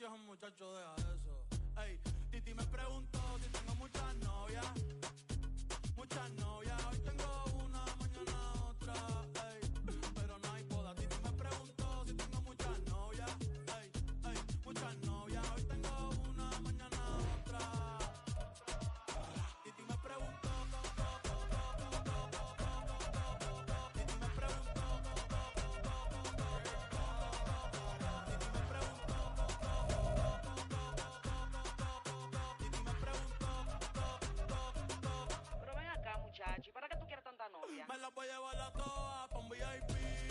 si es un muchacho, deja eso. Ey, Titi me preguntó si tengo muchas novias. Muchas novias, hoy tengo una, mañana otra. Ey, pero no hay boda. Titi me preguntó si tengo muchas novias. Ey, muchas novias, hoy tengo una, mañana otra. Titi me preguntó. ¿Y para qué tú quieres tanta novia? Me la voy a llevar a todas pa' un VIP, ey.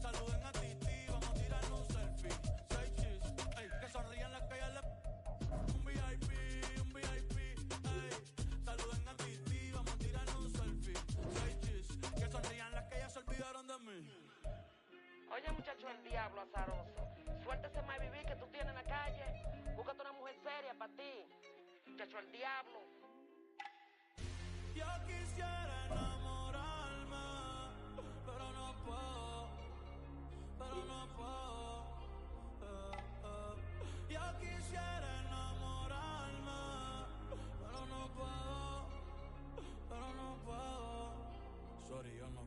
Saluden a Titi, vamos a tirarle un selfie. Say cheese, ey. Que sonrían las que ya le... Un VIP, ey. Saluden a Titi, vamos a tirarle un selfie. Say cheese, que sonrían las que ya se olvidaron de mí. Oye, muchacho, el diablo azaroso. Suéltese más vivir que tú tienes en la calle. Búscate una mujer seria para ti. Muchacho, el diablo. Yo quisiera enamorarme, pero no puedo, Yo quisiera enamorarme, pero no puedo. Sorry, yo no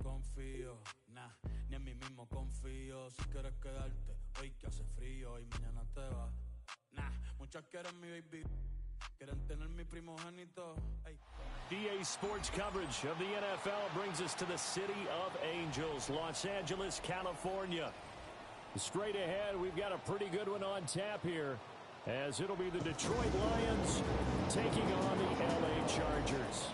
confío, nah, ni en mí mismo confío. Si quieres quedarte, hoy que hace frío y mañana te vas. Nah, muchas quieren mi baby. Quieren tener mi primogénito. Hey. DA Sports coverage of the NFL brings us to the City of Angels, Los Angeles, California. Straight ahead, we've got a pretty good one on tap here, as it'll be the Detroit Lions taking on the LA Chargers.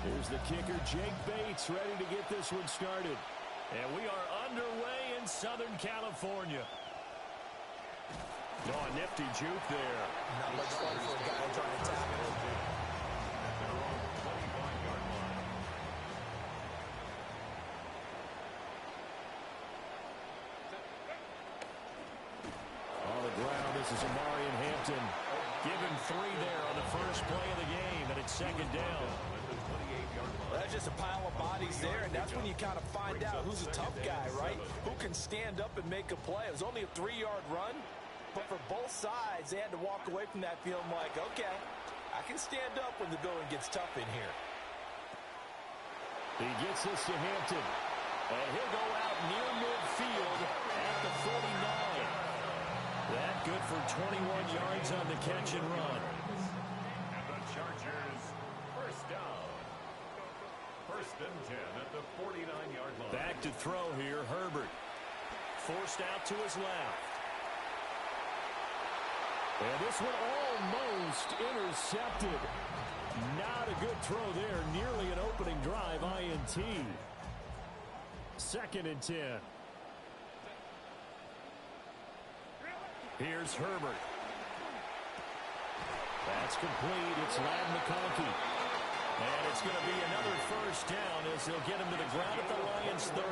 Here's the kicker, Jake Bates, ready to get this one started. And we are underway in Southern California. Oh, a nifty juke there. Not much fun for a guy trying to tackle it. On the ground, this is Amari Hampton. Given 3 there on the first play of the game, and it's second down. Well, that's just a pile of bodies there, and that's when you kind of find out who's a tough guy, right? Who can stand up and make a play. It was only a 3-yard run, but for both sides, they had to walk away from that feeling like, okay, I can stand up when the going gets tough in here. He gets this to Hampton, and he'll go out near midfield at the 49. That good for 21 yards on the catch and run. And the Chargers, first down. First and 10 at the 49-yard line. Back to throw here, Herbert. Forced out to his left. And this one almost intercepted. Not a good throw there. Nearly an opening drive, INT. Second and 10. Here's Herbert. That's complete. It's Ladd McConkey. And it's going to be another first down as they'll get him to the ground at the Lions' 30.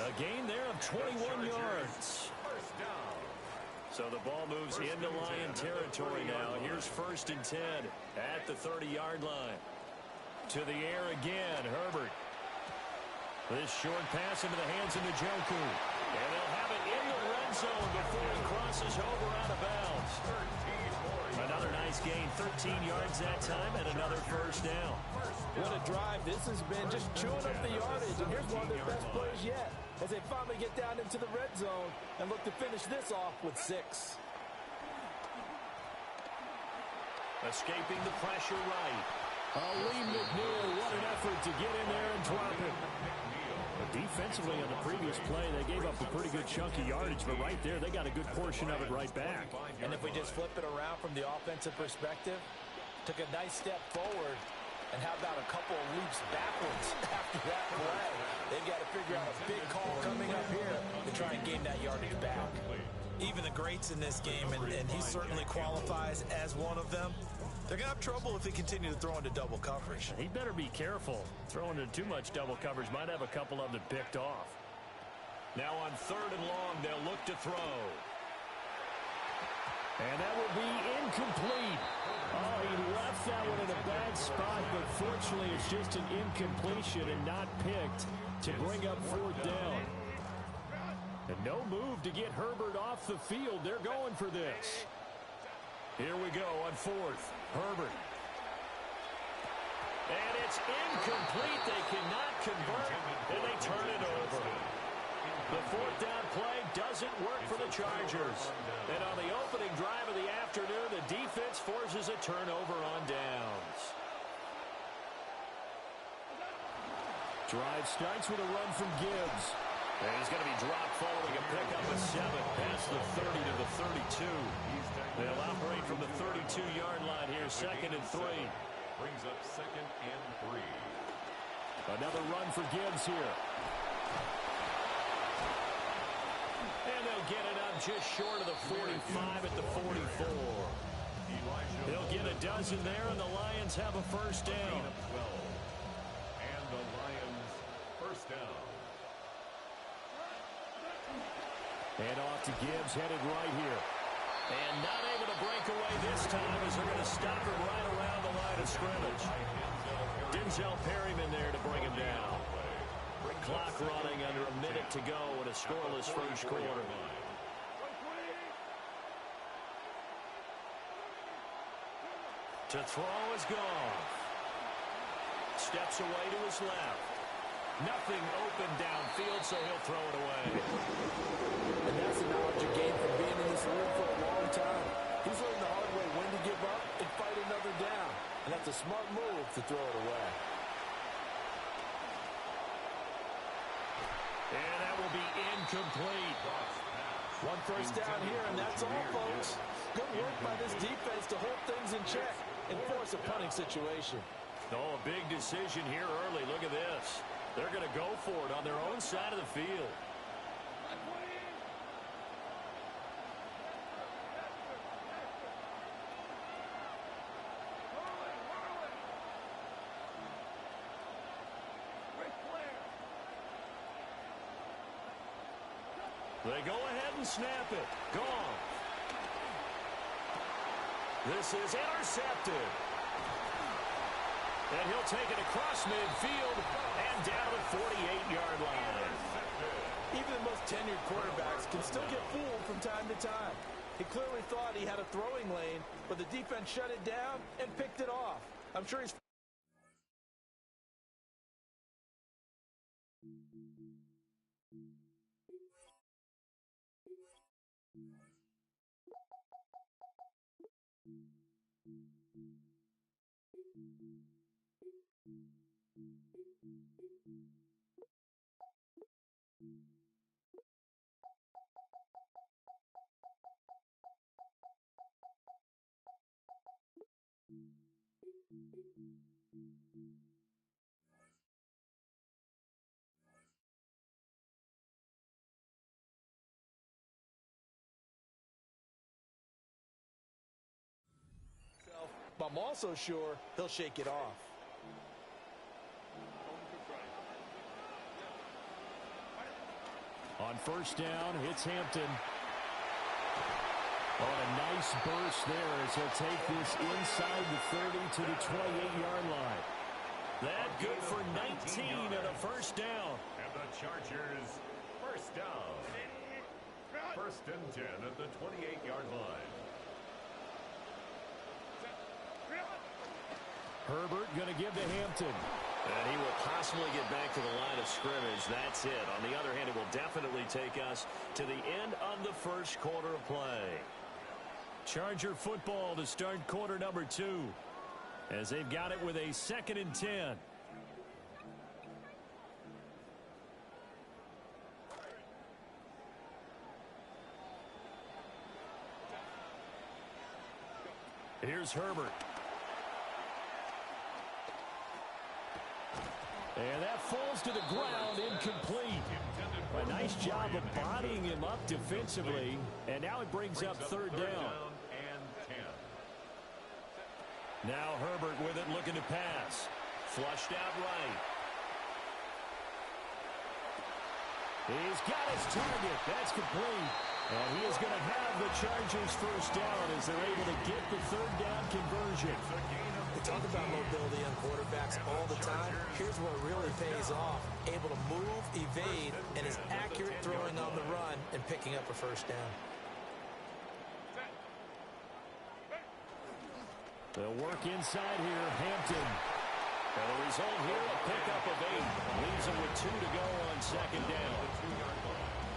A gain there of 21 yards. First down. So the ball moves into Lion territory now. Here's first and 10 at the 30-yard line. To the air again, Herbert. This short pass into the hands of Njoku. And they'll have it in the red zone before he crosses over out of bounds. Another nice gain, 13 yards that time, and another first down. What a drive this has been, just chewing up the yardage. And here's one of their best plays yet, as they finally get down into the red zone and look to finish this off with 6. Escaping the pressure right. Lee McNeil, what an effort to get in there and drop it. But defensively on the previous play, they gave up a pretty good chunk of yardage, but right there, they got a good portion of it right back. And if we just flip it around from the offensive perspective, took a nice step forward, and how about a couple of leaps backwards after that play? They've got to figure out a big call coming up here to try and gain that yardage back. Even the greats in this game, and he certainly qualifies as one of them, they're going to have trouble if they continue to throw into double coverage. He better be careful. Throwing into too much double coverage might have a couple of them picked off. Now on 3rd and long, they'll look to throw. And that will be incomplete. Oh, he left that one in a bad spot, but fortunately it's just an incompletion and not picked to bring up fourth down. And no move to get Herbert off the field. They're going for this. Here we go on fourth. Herbert. And it's incomplete. They cannot convert, and they turn it over. The fourth down play doesn't work for the Chargers. And on the opening drive of the afternoon, the defense forces a turnover on downs. Drive starts with a run from Gibbs. And he's going to be dropped following a pickup of 7 past the 30 to the 32. They'll operate from the 32-yard line here, 2nd and 3. Brings up 2nd and 3. Another run for Gibbs here. And they'll get it up just short of the 45 at the 44. They'll get a dozen there, and the Lions have a first down. And the Lions first down. And off to Gibbs, headed right here. And not able to break away this time as they're going to stop him right around the line of scrimmage. Denzel Perryman there to bring him down. Clock running under a minute to go in a scoreless first quarter. To throw is gone. Steps away to his left. Nothing open downfield, so he'll throw it away. And that's the knowledge you gain from being in this league for a long time. He's learned the hard way when to give up and fight another down. And that's a smart move to throw it away. And that will be incomplete. One first down here, and that's all, folks. Good work by this defense to hold things in check and force a punting situation. Oh, a big decision here early. Look at this. They're going to go for it on their own side of the field. They go ahead and snap it. Gone. This is intercepted. And he'll take it across midfield and down the 48-yard line. Even the most tenured quarterbacks can still get fooled from time to time. He clearly thought he had a throwing lane, but the defense shut it down and picked it off. I'm sure he's... But I'm also sure he'll shake it off. On first down, it's Hampton. Oh, a nice burst there as he'll take this inside the 30 to the 28-yard line. That good for 19 and a first down. And the Chargers first down. 1st and 10 at the 28-yard line. Herbert going to give to Hampton. And he will possibly get back to the line of scrimmage. That's it. On the other hand, it will definitely take us to the end of the first quarter of play. Charger football to start quarter number 2. As they've got it with a 2nd and 10. Here's Herbert. And that falls to the ground, incomplete. A nice job of bodying him up defensively. And now it brings up third down. Now Herbert with it, looking to pass. Flushed out right. He's got his target. That's complete. And he is going to have the Chargers first down as they're able to get the third down conversion. We talk about mobility on quarterbacks all the time. Here's where it really pays off. Able to move, evade, and is accurate throwing on the run and picking up a first down. They'll work inside here. Hampton. And the result here, a pickup of 8. Leaves them with 2 to go on second down.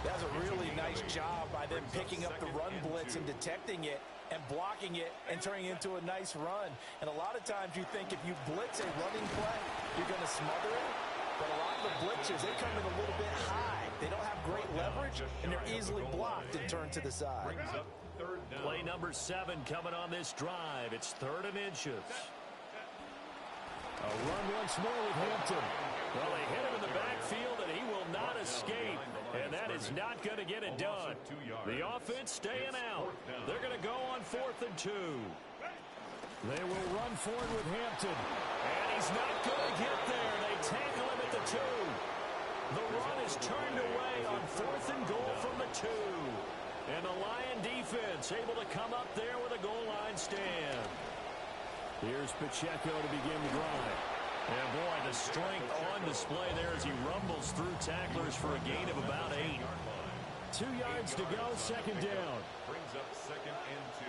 That's a really nice job by them picking up the run blitz and detecting it and blocking it and turning it into a nice run. And a lot of times you think if you blitz a running play, you're going to smother it. But a lot of the blitzers, they come in a little bit high. They don't have great leverage, and they're easily blocked and turned to the side. Play number 7 coming on this drive. It's 3rd and inches. A run once more with Hampton. Well, they hit him in the backfield, and he will not escape. And that is not going to get it done. The offense staying out. They're going to go on 4th and 2. They will run forward with Hampton. And he's not going to get there. They tackle him at the 2. The run is turned away on 4th and goal from the 2. And the Lion defense able to come up there with a goal line stand. Here's Pacheco to begin the drive. And boy, the strength on display there as he rumbles through tacklers for a gain of about 8. 2 yards to go, second down. Brings up 2nd and 2.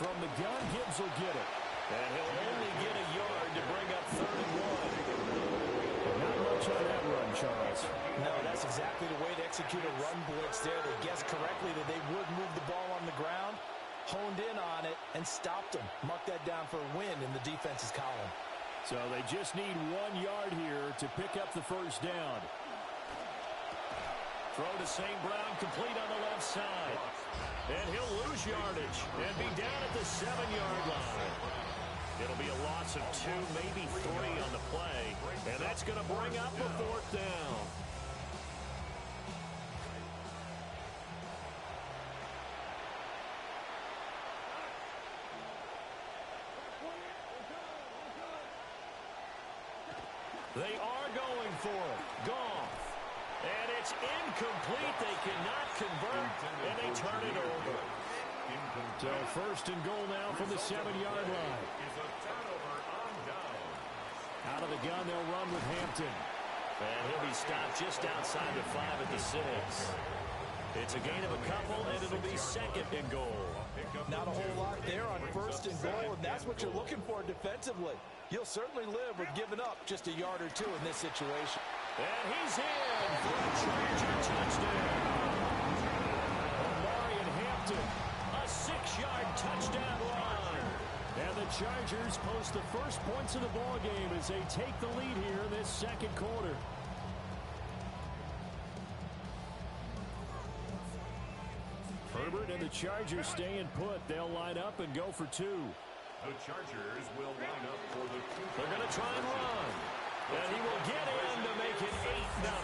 From the gun, Gibbs will get it. And he'll only get a yard to bring up 3rd and 1. Not much on that run, Charles. No, that's exactly the way to execute a run blitz there. They guessed correctly that they would move the ball on the ground, honed in on it, and stopped them. Mark that down for a win in the defense's column. So they just need 1 yard here to pick up the first down. Throw to St. Brown, complete on the left side. And he'll lose yardage and be down at the 7-yard line. It'll be a loss of 2, maybe 3 on the play. And that's going to bring up a 4th down. They are going for it. Goff. And it's incomplete. They cannot convert, and they turn it over. So 1st and goal now from the 7-yard line. Out of the gun, they'll run with Hampton. And he'll be stopped just outside the 5 at the 6. It's a gain of a couple, and it'll be 2nd and goal. Not a whole lot there on 1st and goal, and that's what you're looking for defensively. You'll certainly live with giving up just a yard or 2 in this situation. And he's in for a Charger touchdown. Marion Hampton, a 6-yard touchdown run. And the Chargers post the first points of the ball game as they take the lead here in this 2nd quarter. Herbert and the Chargers staying put. They'll line up and go for 2. The Chargers will line up for the 2. They're going to try and run. And he will get in to make it 8-0.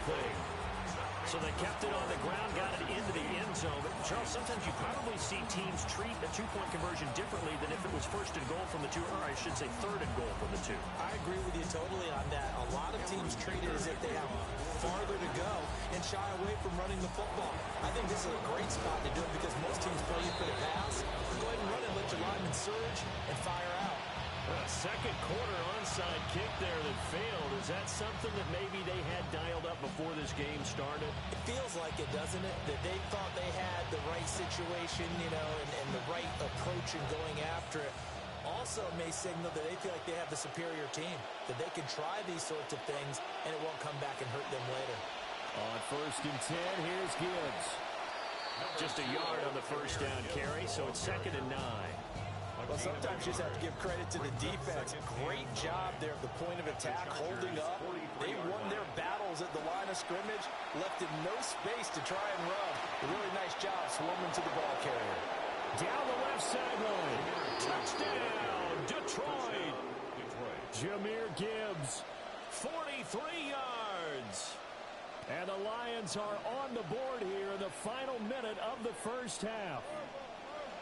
So they kept it on the ground, got it into the end zone. But, Charles, sometimes you probably see teams treat a 2-point conversion differently than if it was 1st and goal from the 2, or I should say 3rd and goal from the 2. I agree with you totally on that. A lot of teams treat it as if they have farther to go and shy away from running the football. I think this is a great spot to do it because most teams play you for the pass. Go ahead and run it, let your linemen surge, and fire out. A 2nd quarter onside kick there that failed. Is that something that maybe they had dialed up before this game started? It feels like it, doesn't it? That they thought they had the right situation, you know, and the right approach in going after it. Also may signal that they feel like they have the superior team, that they can try these sorts of things, and it won't come back and hurt them later. On 1st and 10, here's Gibbs. Just a yard on the first down carry, so it's 2nd and 9. Well, sometimes you just have to give credit to the defense. Great job there at the point of attack, holding up. They won their battles at the line of scrimmage, left him no space to try and run. A really nice job swarming to the ball carrier. Down the left sideline. Touchdown, Detroit. Jahmyr Gibbs, 43 yards. And the Lions are on the board here in the final minute of the first half.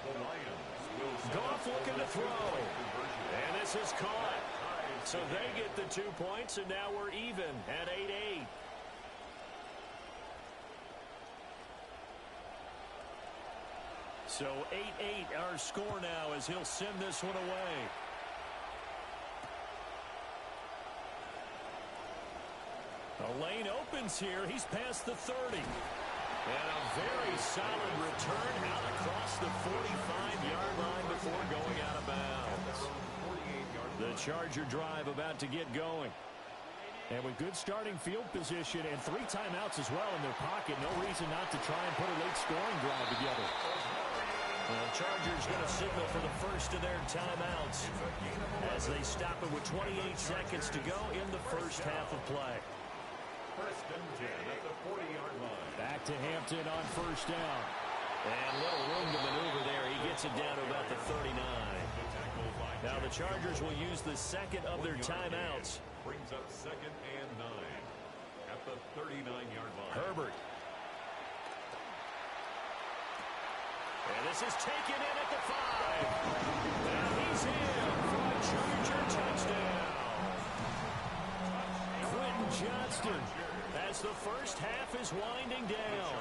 The Lions will Goff looking to throw. And this is caught. So they get the 2 points, and now we're even at 8-8. So 8-8 our score now as he'll send this one away. The lane opens here. He's past the 30. And a very solid return out across the 45-yard line before going out of bounds. The Charger drive about to get going. And with good starting field position and 3 timeouts as well in their pocket, no reason not to try and put a late scoring drive together. The Chargers going to signal for the first of their timeouts as they stop it with 28 seconds to go in the first half of play. First and 10 at the 40-yard line. Back to Hampton on first down. And little room to maneuver there. He gets it down to about the 39. Now the Chargers will use the second of their timeouts. Brings up second and 9 at the 39-yard line. Herbert. And this is taken in at the 5. And he's in for a Charger touchdown. Quentin Johnston as the first half is winding down.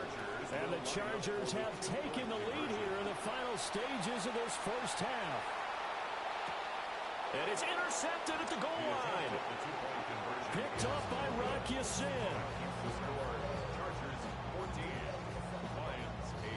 And the Chargers have taken the lead here in the final stages of this first half. And it's intercepted at the goal line. Picked off by Rocky Sin. The score, Chargers 14, Lions 8.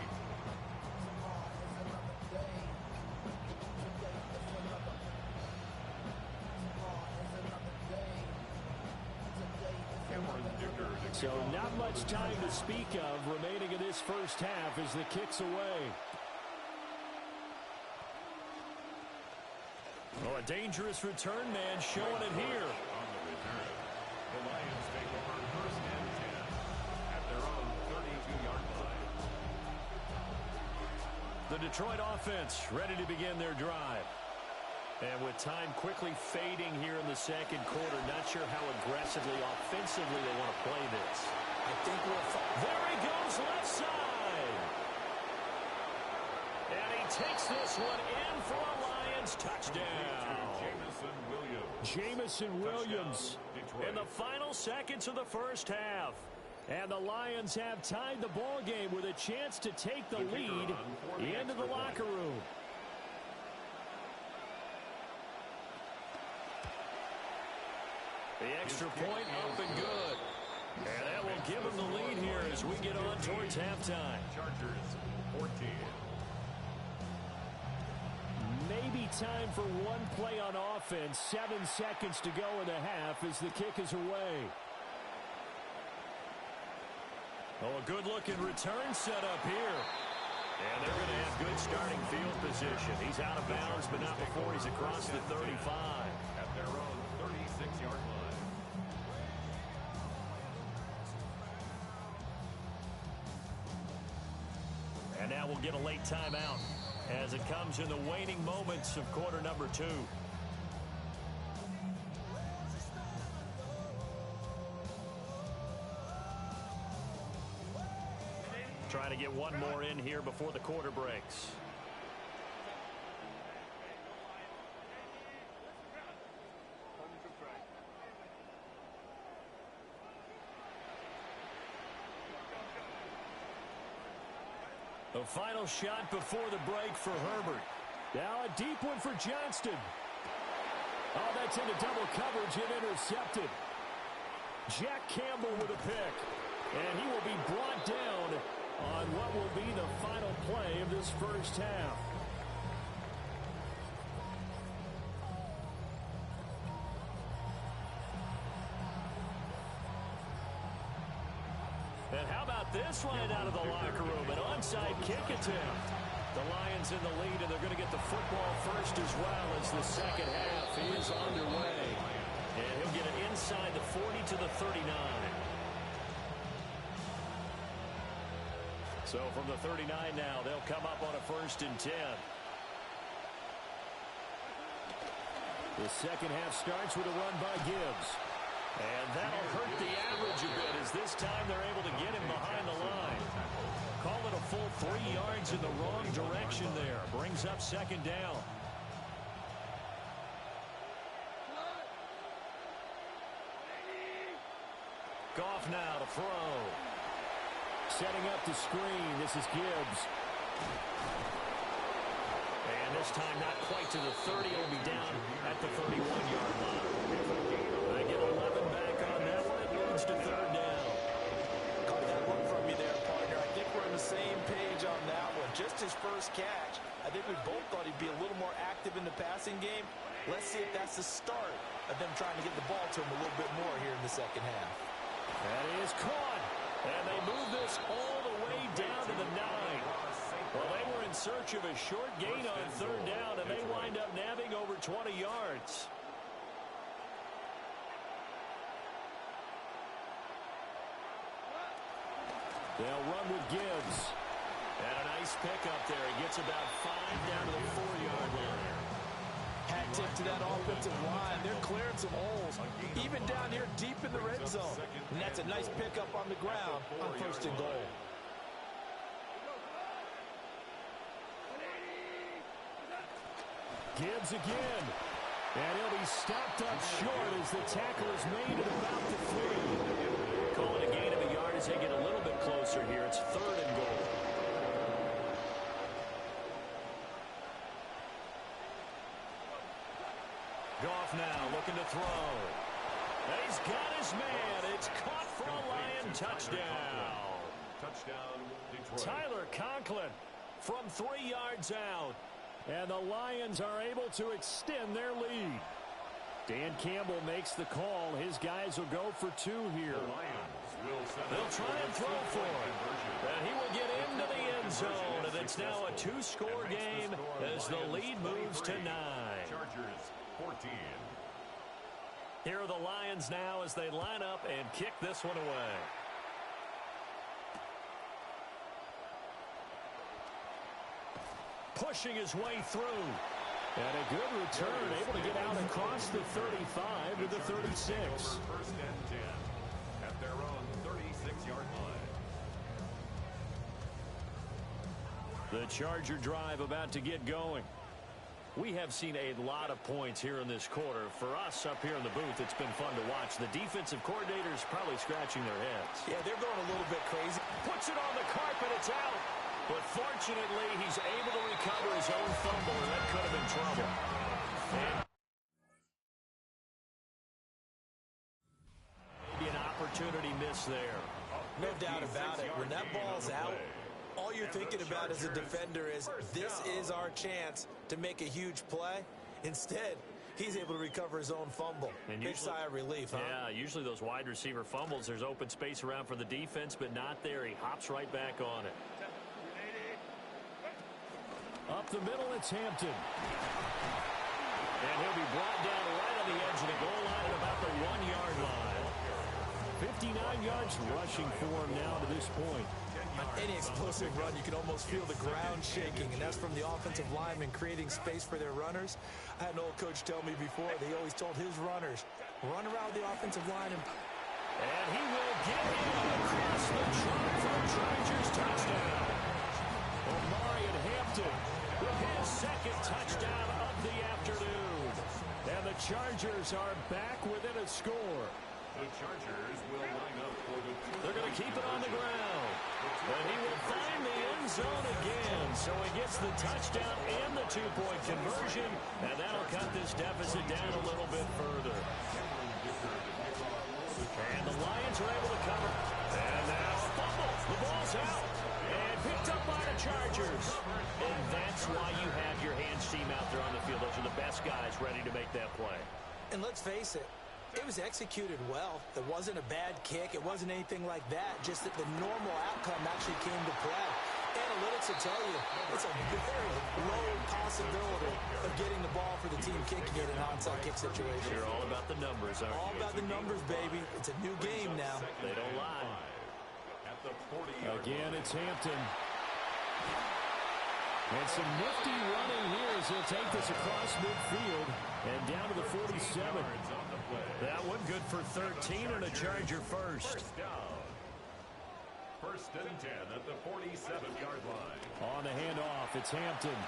So not much time to speak of remaining in this first half as the kick's away. Oh, a dangerous return man showing it here. On the return, the Lions take over first and 10 at their own 32-yard line. The Detroit offense ready to begin their drive. And with time quickly fading here in the second quarter, not sure how aggressively, offensively they want to play this. I think There he goes, left side. And he takes this one in for a Lions touchdown. Jamison Williams in the final seconds of the first half. And the Lions have tied the ball game with a chance to take the lead into the locker room. The extra point up and good. And that will give them the lead here as we get on towards halftime. Chargers 14. Maybe time for one play on offense. 7 seconds to go in the half as the kick is away. Oh, a good-looking return set up here. And they're going to have good starting field position. He's out of bounds, but not before he's across the 35. At their own 36-yard line. And now we'll get a late timeout as it comes in the waning moments of quarter number 2. Trying to get one more in here before the quarter breaks. The final shot before the break for Herbert. Now a deep one for Johnston. Oh, that's into double coverage and intercepted. Jack Campbell with a pick. And he will be brought down on what will be the final play of this first half. And how about this right out of the locker room? An onside kick attempt. The Lions in the lead, and they're going to get the football first as well as the second half is underway. And he'll get it inside the 40 to the 39. So from the 39 now, they'll come up on a first and 10. The second half starts with a run by Gibbs. And that'll hurt the average a bit as this time they're able to get him behind the line. Call it a full 3 yards in the wrong direction there. Brings up second down. Goff now to throw. Setting up the screen. This is Gibbs. And this time not quite to the 30. It'll be down at the 31-yard line. They get 11 back on that one. It leads to third down. Caught that look from you there, partner. I think we're on the same page on that one. Just his first catch. I think we both thought he'd be a little more active in the passing game. Let's see if that's the start of them trying to get the ball to him a little bit more here in the second half. That is caught. And they move this all the way down to the 9. Well, they were in search of a short gain on third down, and they wind up nabbing over 20 yards. They'll run with Gibbs. And a nice pickup there. He gets about 5 down to the 4-yard line. Hat tip to that offensive line. They're clearing some holes, even down here deep in the red zone. And that's a nice pickup on the ground on first and goal. Gibbs again. And he'll be stopped up short as the tackle is made at about the 3. Calling a gain of a yard as they get a little bit closer here. It's third and goal. Goff now looking to throw. And he's got his man. It's caught for a Lion touchdown. Touchdown, Detroit. Tyler Conklin from 3 yards out. And the Lions are able to extend their lead. Dan Campbell makes the call. His guys will go for 2 here. They'll try and throw for it. And he will get into the end zone. And it's now a 2-score game as the lead moves to 9. Chargers 14. Here are the Lions now as they line up and kick this one away. Pushing his way through. And a good return, able to get out across the 35 to the 36. First and 10 at their own 36-yard line. The Charger drive about to get going. We have seen a lot of points here in this quarter. For us up here in the booth, it's been fun to watch. The defensive coordinators probably scratching their heads. Yeah, they're going a little bit crazy. Puts it on the carpet, it's out. But fortunately, he's able to recover his own fumble, and that could have been trouble. And maybe an opportunity miss there. No doubt about it. When that ball's out, all you're thinking about as a defender is, this is our chance to make a huge play. Instead, he's able to recover his own fumble. And big sigh of relief, huh? Yeah, usually those wide receiver fumbles, there's open space around for the defense, but not there. He hops right back on it. Up the middle, it's Hampton. And he'll be brought down right on the edge of the goal line at about the 1-yard line. 59 yards rushing for him now to this point. On any explosive run, you can almost feel the ground shaking, and that's from the offensive linemen creating space for their runners. I had an old coach tell me before, they always told his runners, run around the offensive line. And he will get in across the trunk for a Chargers touchdown. Omarion Hampton with his second touchdown of the afternoon. And the Chargers are back within a score. The Chargers will line up for the 2. They're going to keep it on the ground. And he will find the end zone again. So he gets the touchdown and the 2-point conversion. And that'll cut this deficit down a little bit further. And the Lions are able to cover. And now a fumble. The ball's out. And picked up by the Chargers. And that's why you have your hands team out there on the field. Those are the best guys ready to make that play. And let's face it, it was executed well. It wasn't a bad kick. It wasn't anything like that. Just that the normal outcome actually came to play. Analytics will tell you it's a very low possibility of getting the ball for the team kicking it in an onside kick situation. You're all about the numbers, aren't you? All about the numbers, baby. It's a new game now. They don't lie. At the 40-yard Again, line. it's Hampton. And some nifty running here as he'll take this across midfield and down to the 47. That one good for 13 and a Charger first. First down. First and 10 at the 47-yard line. On the handoff, it's Hampton.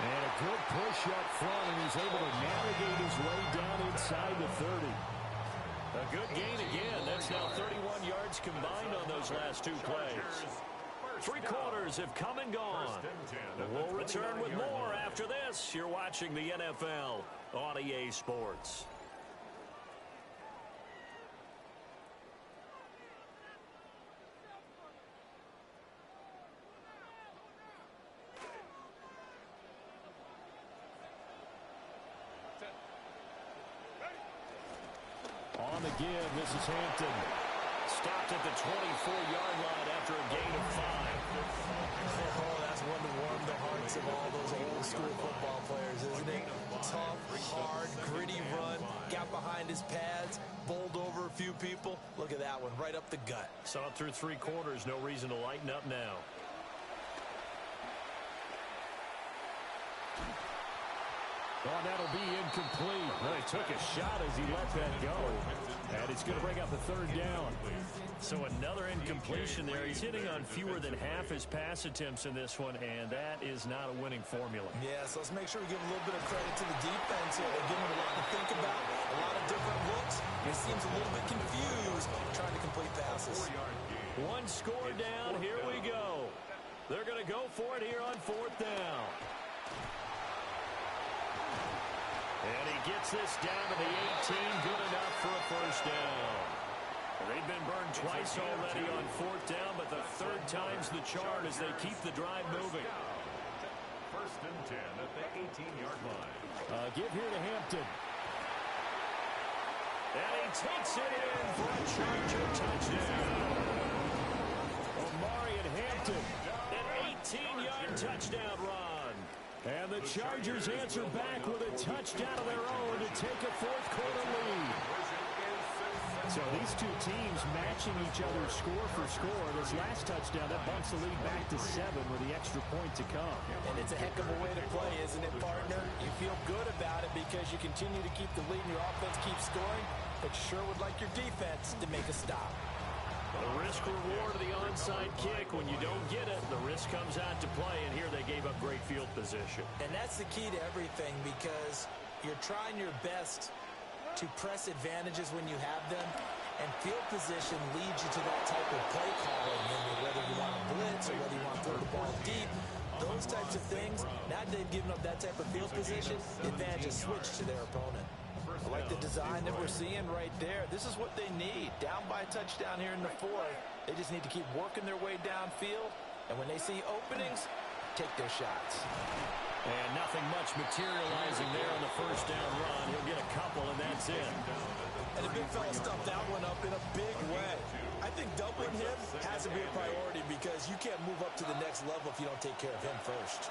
And a good push up front, and he's able to navigate his way down inside the 30. A good gain again. That's now 31 yards combined on those last 2 plays. Three quarters have come and gone. We'll return with more after this. You're watching the NFL on EA Sports. On the give, this is Hampton. Stopped at the 24-yard line after a gain of 5. Oh, that's one to warm the hearts of all those old school football players, isn't it? Tough, hard, gritty run, got behind his pads, bowled over a few people. Look at that one, right up the gut. Saw it through three quarters, no reason to lighten up now. Oh, that'll be incomplete. Well, he took a shot as he let that go. And it's going to bring up a third down. So another incompletion there. He's hitting on fewer than half his pass attempts in this one, and that is not a winning formula. Yeah, so let's make sure we give a little bit of credit to the defense here. They're giving him a lot to think about, a lot of different looks. He seems a little bit confused trying to complete passes. One score down. Here we go. They're going to go for it here on fourth down. And he gets this down to the 18, good enough for a first down. They've been burned twice already on fourth down, but the third time's the charm as they keep the drive moving. First and 10 at the 18-yard line. Give here to Hampton. And he takes it in for a Charger touchdown. Omari and Hampton. An 18-yard touchdown run. And the Chargers answer back with a touchdown of their own to take a fourth-quarter lead. So these two teams matching each other's score for score. This last touchdown, that bumps the lead back to 7 with the extra point to come. And it's a heck of a way to play, isn't it, partner? You feel good about it because you continue to keep the lead and your offense keeps scoring, but you sure would like your defense to make a stop. The risk-reward of the onside kick. When you don't get it, the risk comes out to play, and here they gave up great field position. And that's the key to everything because you're trying your best to press advantages when you have them, and field position leads you to that type of play calling, whether you want to blitz or whether you want to throw the ball deep. Those types of things, now that they've given up that type of field position, the advantage is switched to their opponent. I like the design that we're seeing right there. This is what they need. Down by a touchdown here in the fourth. They just need to keep working their way downfield. And when they see openings, take their shots. And nothing much materializing there on the first down run. He'll get a couple, and that's it. And the big fella stuffed that one up in a big way. I think doubling him has to be a priority because you can't move up to the next level if you don't take care of him first.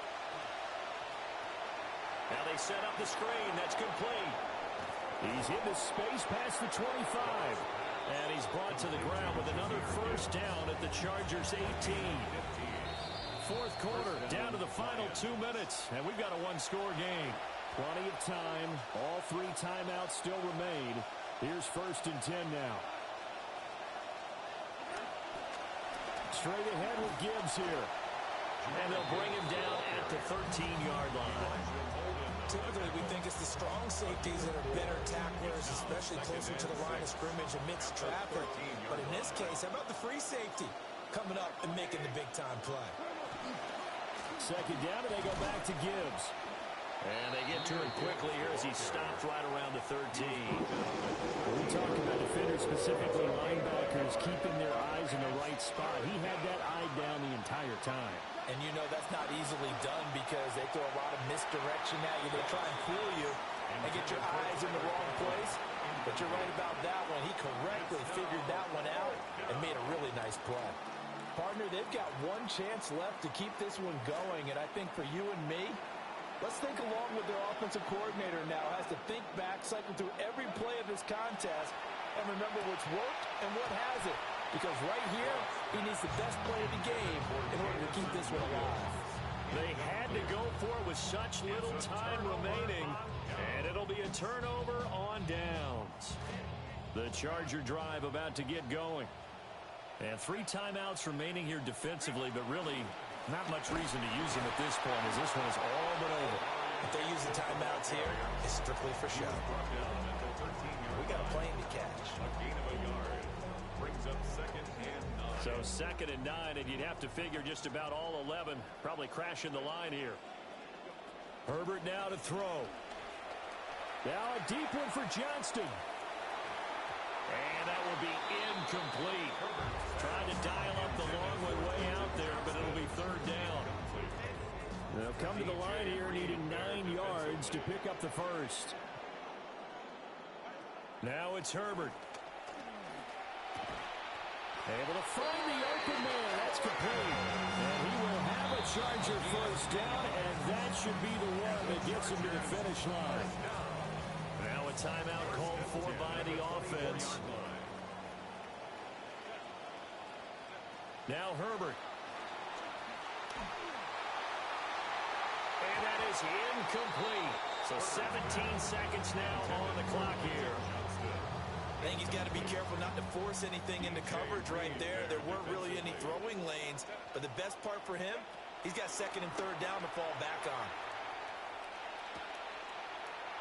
Now they set up the screen. That's complete. He's into space past the 25. And he's brought to the ground with another first down at the Chargers' 18. Fourth quarter, down to the final 2 minutes, and we've got a one-score game. Plenty of time. All three timeouts still remain. Here's first and 10 now. Straight ahead with Gibbs here. And they'll bring him down at the 13-yard line. Typically, we think it's the strong safeties that are better tacklers, especially closer to the line of scrimmage amidst traffic. But in this case, how about the free safety coming up and making the big-time play? Second down, and they go back to Gibbs. And they get to him quickly here as he stopped right around the 13. We talk about defenders, specifically linebackers, keeping their eyes in the right spot. He had that eye down the entire time. And you know that's not easily done because they throw a lot of misdirection at you. They try and fool you and get your eyes in the wrong place. But you're right about that one. He correctly figured that one out and made a really nice play. Partner, they've got one chance left to keep this one going. And I think for you and me, let's think along with their offensive coordinator now. Has to think back, cycle through every play of this contest, and remember what's worked and what hasn't. Because right here, he needs the best play of the game in order to keep this one alive. They had to go for it with such little time remaining, and it'll be a turnover on downs. The Charger drive about to get going. And 3 timeouts remaining here defensively, but really not much reason to use them at this point as this one is all but over. If they use the timeouts here, it's strictly for show. We got a plane to catch. A gain of a yard. Brings brings up 2nd and 9. So 2nd and 9, and you'd have to figure just about all 11 probably crashing the line here. Herbert now to throw. Now a deep one for Johnston. And that will be incomplete. Trying to dial up the long one way out there, but it'll be 3rd down. They'll come to the line here needing 9 yards to pick up the first. Now it's Herbert. Able to find the open man. That's complete. And he will have a Charger first down, and that should be the one that gets him to the finish line. Now a timeout called for by the offense. Now Herbert. And that is incomplete. So 17 seconds now on the clock here. I think he's got to be careful not to force anything into coverage right there. There weren't really any throwing lanes, but the best part for him, he's got 2nd and 3rd down to fall back on.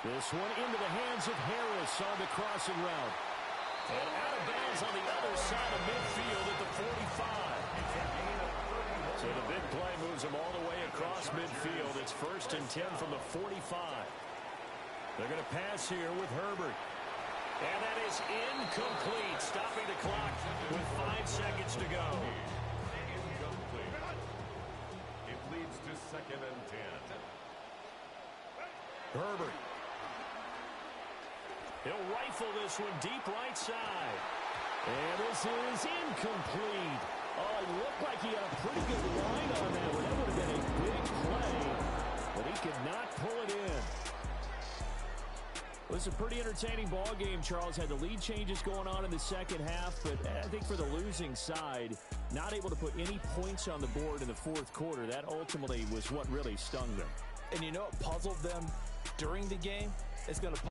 This one into the hands of Harris on the crossing route. And out of bounds on the other side of midfield at the 45. So the big play moves him all the way across midfield. It's 1st and 10 from the 45. They're going to pass here with Herbert. And that is incomplete, stopping the clock with 5 seconds to go. It leads to 2nd and 10. Herbert. He'll rifle this one deep right side. And this is incomplete. Oh, it looked like he had a pretty good line on that one. That would have been a big play, but he could not pull it in. It was a pretty entertaining ball game. Charles had the lead changes going on in the second half, but I think for the losing side, not able to put any points on the board in the 4th quarter, that ultimately was what really stung them. And you know what puzzled them during the game? It's going to